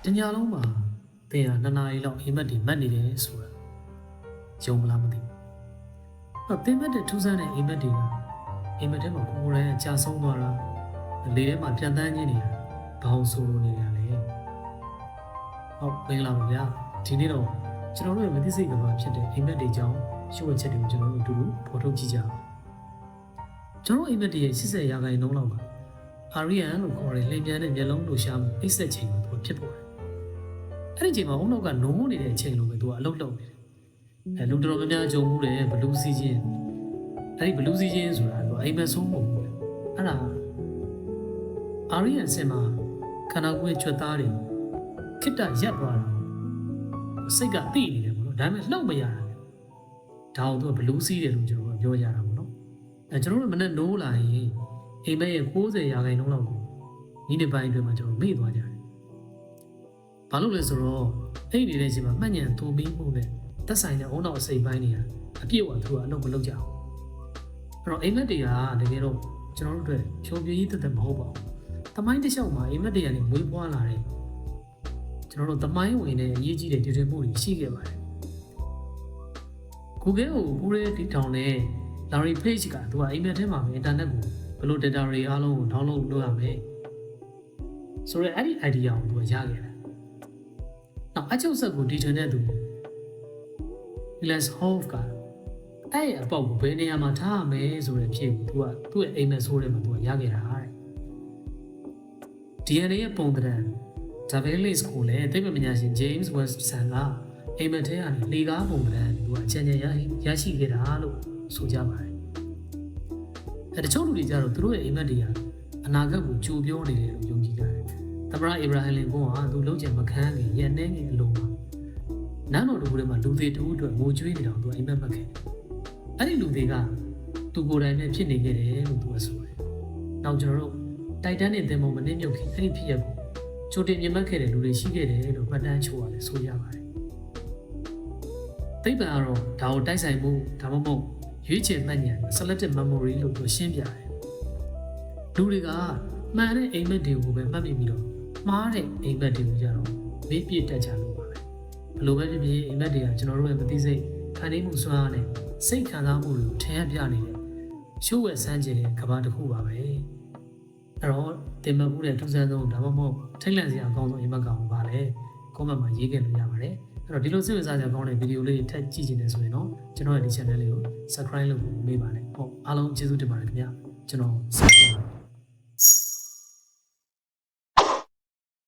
တညာလုံးမှာတင်ရ2 နာရီလောက်အိမ်မက်တွေမက်နေတယ်ဆိုတာယုံမလားမသိဘူး။တော့တင်မက်တဲ့ထူးဆန်းတဲ့အိမ်မက်တွေကအိမ်မက်ထဲမှာကိုယ်တိုင်ကြာဆုံးသွားတာလေထဲမှာပြန်တန်းခြင်းနေတာဘောင်ဆိုလိုနေရလေ။ဟုတ်မင်္ဂလာပါဗျာ။ဒီနေ့တော့ကျွန်တော်တို့ရဲ့မသိစိတ်ကဘာဖြစ်တဲ့အိမ်မက်တွေကြောင့်ရှုပ်ဝက်ချက်တွေကိုကျွန်တော်တို့အတူတူဖော်ထုတ်ကြည့်ကြအောင်။ကျွန်တော်အိမ်မက်တွေရဲ့80 ရာခိုင်နှုန်းလောက်ကအာရီယန်လို့ခေါ်တဲ့လင်ပြန်တဲ့မျက်လုံးလိုရှားမှုအိတ်ဆက်ချိန်ကိုဖြစ်ပေါ်တယ်။အဲ့ဒီချိန်မှာအုံနောက်ကနိုးနေတဲ့အချိန်လိုပဲသူကအလုပ်လုပ်နေတယ်။လူတော်များများကြုံမှုတယ်ဘလူးစီချင်းအဲ့ဒီဘလူးစီချင်းဆိုတာသူအိမ်မက်ဆုံးပုံအဲ့ဒါအာရီယန်စင်မှာခန္ဓာကိုယ်ရဲ့ကြွက်သားတွေခိတ္တရက်သွားတာစိတ်ကတိနေတယ်ပေါ့နော်ဒါပေမဲ့လှုပ်မရတာဒါအောင်သူကဘလူးစီးတယ်လို့ကျွန်တော်ပြောရတာပေါ့နော်အဲကျွန်တော်တို့မနဲ့နိုးလာရင်အိမ်မက်ရဲ့90 ရာခိုင်နှုန်းလောက်ကိုဒီနေ့ပိုင်းအတွင်းမှာကျွန်တော်မေ့သွားကြတယ်ဘာလို့လဲဆိုတော့အဲ့ဒီတဲ့အချိန်မှာမှတ်ဉာဏ်တိုးပြီးမှုနဲ့သက်ဆိုင်တဲ့အုံနောက်အစိပ်ပိုင်းတွေကအပြည့်အဝသူကအလုပ်မလုပ်ကြအောင်အဲ့တော့အိမ်မက်တွေကတကယ်တော့ကျွန်တော်တို့အတွက်ဖြိုပြရေးတက်မဟုတ်ပါဘူးသမိုင်းတစ်လျှောက်မှာအိမ်မက်တွေကနေမွေးဖွားလာတဲ့ကျွန်တော်တို့သမိုင်းဝင်တဲ့အရေးကြီးတဲ့တည်တည်မှုတွေရှိခဲ့ပါတယ် Google ကိုပူရဲတီထောင်တဲ့ Larry Page ကသူကအိမ်မက်ထဲမှာပဲ internet ကိုဘယ်လို data တွေအားလုံးကို download လုပ်ရမလဲဆိုတော့အဲ့ဒီ idea ကိုသူကရခဲ့တယ်နောက်အချုပ်ဆက်ကိုတီထွင်တဲ့သူ Niels Hoff ကအဲ့အပေါက်ကိုဘယ်နေရာမှာထားရမလဲဆိုတဲ့ဖြေကိုသူကသူ့ရဲ့အိမ်မက်ဆိုးထဲမှာသူကရခဲ့တာတဲ့ DNA ရဲ့ပုံသဏ္ဍာန် Davelis ကိုလည်းသိပ္ပံပညာရှင် James Weston ကအိမ်မက်ထဲကနေလေကားပုံသဏ္ဍာန်သူကအချမ်းချမ်းရရှိခဲ့တာလို့ဆိုကြပါတယ်အဲတချို့လူတွေကြတော့သူတို့ရဲ့အိမ်မက်တွေကအနာဂတ်ကိုကြိုပြောနေတယ်လို့ယုံကြည်ကြတယ်သမ္မတ Abraham Lincoln ကသူလုံးချင်မခန်းခင်ရန်နေငယ်အလုံးမှာနန်းတော်တူထဲမှာလူသေးတူအတွက်ငိုကြွေးနေတော့သူအိမ်မက်မှတ်ခဲ့အဲ့ဒီလူသေးကသူကိုယ်တိုင်နဲ့ဖြစ်နေခဲ့တယ်လို့သူကဆိုတယ်နောက်ကျွန်တော်တို့တိုက်တန်းနဲ့သင်္ဘောမနှင်းမြုပ်ခင်အဲ့ဒီဖြစ်ရပ်ကိုချိုတင်မြင်မှတ်ခဲ့တဲ့လူတွေရှိခဲ့တယ်လို့မှတ်တမ်းချိုးရတယ်ဆိုရပါတယ်သိပ္ပံကတော့ဒါကိုတိုက်ဆိုင်မှုဒါမှမဟုတ်ရွေးချယ်မှတ်ဉာဏ် selective memory လို့သူရှင်းပြတယ်လူတွေကမှန်တဲ့အိမ်မက်တွေကိုပဲမှတ်မိပြီးတော့မှားတဲ့အိမ်မက်တွေကိုကြတော့မေ့ပြစ်တတ်ကြလို့ပါပဲဘယ်လိုပဲဖြစ်ဖြစ်အိမ်မက်တွေကကျွန်တော်တို့ရဲ့မသိစိတ်ခံနေမှုစွမ်းအားနဲ့စိတ်ခံစားမှုတွေကိုထင်ဟပ်ပြနေတဲ့ရှိုးဝဲစမ်းကျင်တဲ့ကဘာတစ်ခုပါပဲအဲ့တော့တင်မှတ်မှုတဲ့ထူးဆန်းဆုံးဒါမှမဟုတ်ထိတ်လန့်စရာအကောင်းဆုံးအိမ်မက်ကောင်ပါလေကွန်မန့်မှာရေးခဲ့လို့ရပါတယ်အဲ့တော့ဒီလိုစိတ်ဝင်စားစရာကောင်းတဲ့ဗီဒီယိုလေးထပ်ကြည့်ချင်တယ်ဆိုရင်တော့ကျွန်တော်ရဲ့ဒီ channel လေးကို subscribe လုပ်ဖို့မေးပါနဲ့ဟုတ်အားလုံးကျေးဇူးတင်ပါတယ်ခင်ဗျာကျွန်တော်